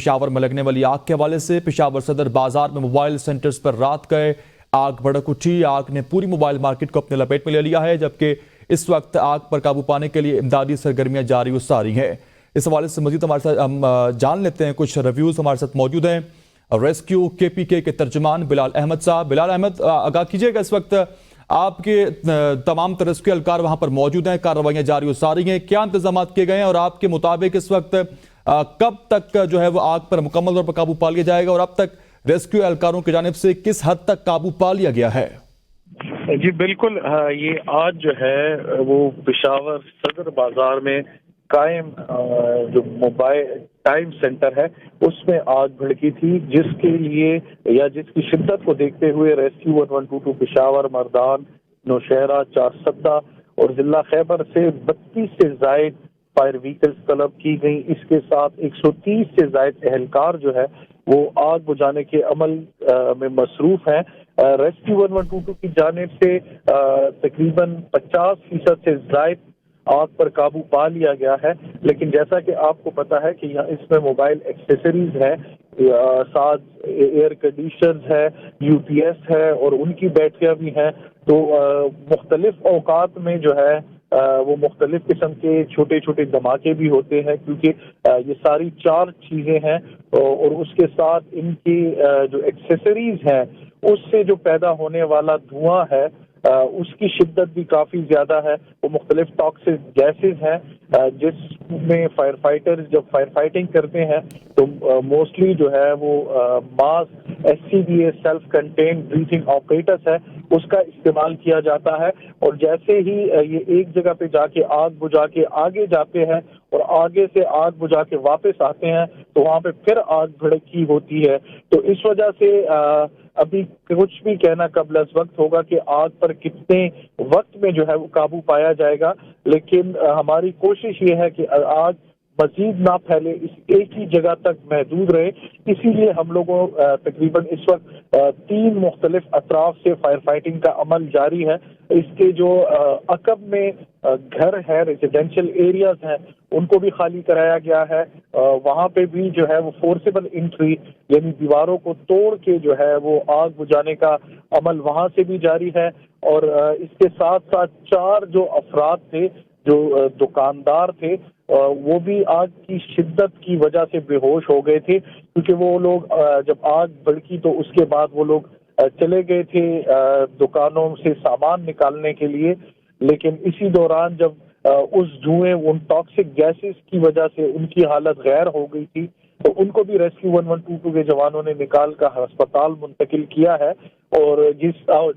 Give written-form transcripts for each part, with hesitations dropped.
پشاور میں لگنے والی آگ کے حوالے سے پشاور صدر بازار میں موبائل سینٹرز پر رات گئے آگ بھڑک اٹھی۔ آگ نے پوری موبائل مارکیٹ کو اپنے لپیٹ میں لے لیا ہے، جبکہ اس وقت آگ پر قابو پانے کے لیے امدادی سرگرمیاں جاری و ساری ہیں۔ اس حوالے سے مزید ہمارے ساتھ ہم جان لیتے ہیں، کچھ ریویوز ہمارے ساتھ موجود ہیں۔ ریسکیو KPK کے ترجمان بلال احمد صاحب۔ بلال احمد، آگاہ کیجیے گا، اس وقت آپ کے تمام ریسکیو اہلکار وہاں پر موجود ہیں، کارروائیاں جاری و ساری ہیں، کیا انتظامات کیے گئے ہیں اور آپ کے مطابق اس وقت کب تک جو ہے وہ آگ پر مکمل طور پر قابو پا لیا جائے گا اور اب تک ریسکیو اہلکاروں کی جانب سے کس حد تک قابو پا لیا گیا ہے؟ جی بالکل، یہ آج جو ہے وہ پشاور صدر بازار میں قائم جو موبائل ٹائم سینٹر ہے اس میں آگ بھڑکی تھی، جس کے لیے یا جس کی شدت کو دیکھتے ہوئے ریسکیو 1122 پشاور، مردان، نوشہرہ، چارسدہ اور ضلع خیبر سے 32 سے زائد فائر وہیکلز طلب کی گئی۔ اس کے ساتھ 130 سے زائد اہلکار جو ہے وہ آگ بجھانے کے عمل میں مصروف ہیں۔ ریسکیو 1122 کی جانب سے تقریباً 50% سے زائد آگ پر قابو پا لیا گیا ہے، لیکن جیسا کہ آپ کو پتا ہے کہ اس میں موبائل ایکسیسریز ہے، ساتھ ایئر کنڈیشنز ہے، UPS ہے اور ان کی بیٹریاں بھی ہیں، تو مختلف اوقات میں جو ہے وہ مختلف قسم کے چھوٹے چھوٹے دھماکے بھی ہوتے ہیں، کیونکہ یہ ساری 4 چیزیں ہیں اور اس کے ساتھ ان کی جو ایکسیسریز ہیں اس سے جو پیدا ہونے والا دھواں ہے اس کی شدت بھی کافی زیادہ ہے۔ وہ مختلف ٹاکسک گیسز ہیں جس میں فائر فائٹرز جب فائر فائٹنگ کرتے ہیں تو موسٹلی جو ہے وہ ماس SCBA self contained breathing apparatus ہے، اس کا استعمال کیا جاتا ہے، اور جیسے ہی یہ ایک جگہ پہ جا کے آگ بجھا کے آگے جاتے ہیں اور آگے سے آگ بجھا کے واپس آتے ہیں تو وہاں پہ پھر آگ بھڑکی ہوتی ہے۔ تو اس وجہ سے ابھی کچھ بھی کہنا قبل از وقت ہوگا کہ آگ پر کتنے وقت میں جو ہے وہ قابو پایا جائے گا، لیکن ہماری کوشش یہ ہے کہ آگ مزید نہ پھیلے، اس ایک ہی جگہ تک محدود رہے، اسی لیے ہم لوگوں تقریباً اس وقت 3 مختلف اطراف سے فائر فائٹنگ کا عمل جاری ہے۔ اس کے جو عقب میں گھر ہے، ریزیڈینشل ایریاز ہیں، ان کو بھی خالی کرایا گیا ہے۔ وہاں پہ بھی جو ہے وہ فورسیبل انٹری یعنی دیواروں کو توڑ کے جو ہے وہ آگ بجھانے کا عمل وہاں سے بھی جاری ہے، اور اس کے ساتھ ساتھ 4 جو افراد تھے جو دکاندار تھے وہ بھی آگ کی شدت کی وجہ سے بے ہوش ہو گئے تھے، کیونکہ وہ لوگ جب آگ بھڑکی تو اس کے بعد وہ لوگ چلے گئے تھے دکانوں سے سامان نکالنے کے لیے، لیکن اسی دوران جب اس دھوئیں ان ٹاکسک گیسز کی وجہ سے ان کی حالت غیر ہو گئی تھی تو ان کو بھی ریسکیو 1122 کے جوانوں نے نکال کر ہسپتال منتقل کیا ہے، اور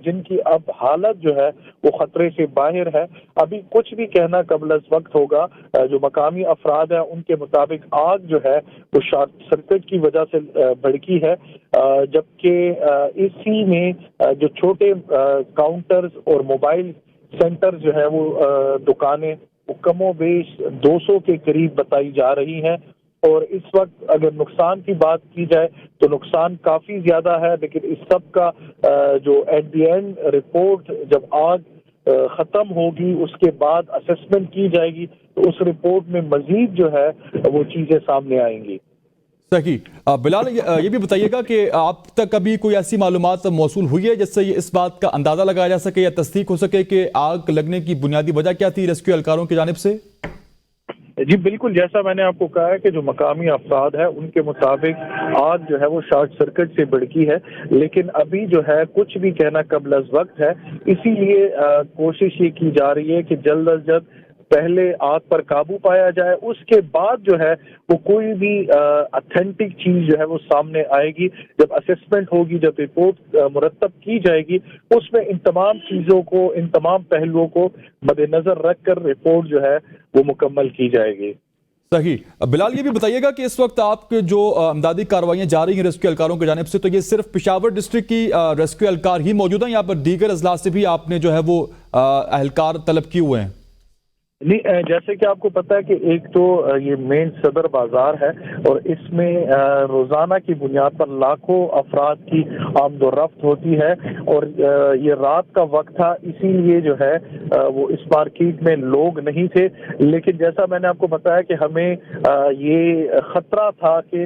جن کی اب حالت جو ہے وہ خطرے سے باہر ہے۔ ابھی کچھ بھی کہنا قبل از وقت ہوگا۔ جو مقامی افراد ہیں ان کے مطابق آگ جو ہے وہ شارٹ سرکٹ کی وجہ سے بھڑکی ہے، جبکہ اسی میں جو چھوٹے کاؤنٹرز اور موبائل سینٹر جو ہے وہ دکانیں کم و بیش 200 کے قریب بتائی جا رہی ہیں، اور اس وقت اگر نقصان کی بات کی جائے تو نقصان کافی زیادہ ہے، لیکن اس سب کا جو ایٹ دی اینڈ رپورٹ جب آگ ختم ہوگی اس کے بعد اسسمنٹ کی جائے گی تو اس رپورٹ میں مزید جو ہے وہ چیزیں سامنے آئیں گی۔ صحیح۔ بلال، یہ بھی بتائیے گا کہ آپ تک ابھی کوئی ایسی معلومات موصول ہوئی ہے جس سے یہ اس بات کا اندازہ لگایا جا سکے یا تصدیق ہو سکے کہ آگ لگنے کی بنیادی وجہ کیا تھی ریسکیو اہلکاروں کی جانب سے؟ جی بالکل، جیسا میں نے آپ کو کہا ہے کہ جو مقامی افراد ہیں ان کے مطابق آگ جو ہے وہ شارٹ سرکٹ سے بھڑکی ہے، لیکن ابھی جو ہے کچھ بھی کہنا قبل از وقت ہے، اسی لیے کوشش یہ کی جا رہی ہے کہ جلد از جلد پہلے آگ پر قابو پایا جائے، اس کے بعد جو ہے وہ کوئی بھی اتھینٹک چیز جو ہے وہ سامنے آئے گی، جب اسسمنٹ ہوگی، جب رپورٹ مرتب کی جائے گی، اس میں ان تمام چیزوں کو، ان تمام پہلوؤں کو مد نظر رکھ کر رپورٹ جو ہے وہ مکمل کی جائے گی۔ صحیح۔ بلال، یہ بھی بتائیے گا کہ اس وقت آپ کے جو امدادی کارروائیاں جاری ہیں ریسکیو اہلکاروں کی جانب سے، تو یہ صرف پشاور ڈسٹرکٹ کی ریسکیو اہلکار ہی موجود ہیں یا پر دیگر اضلاع سے بھی آپ نے جو ہے وہ اہلکار طلب کیے ہوئے ہیں؟ نہیں، جیسے کہ آپ کو پتا ہے کہ ایک تو یہ مین صدر بازار ہے اور اس میں روزانہ کی بنیاد پر لاکھوں افراد کی آمد و رفت ہوتی ہے، اور یہ رات کا وقت تھا، اسی لیے جو ہے وہ اس مارکیٹ میں لوگ نہیں تھے، لیکن جیسا میں نے آپ کو بتایا کہ ہمیں یہ خطرہ تھا کہ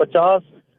50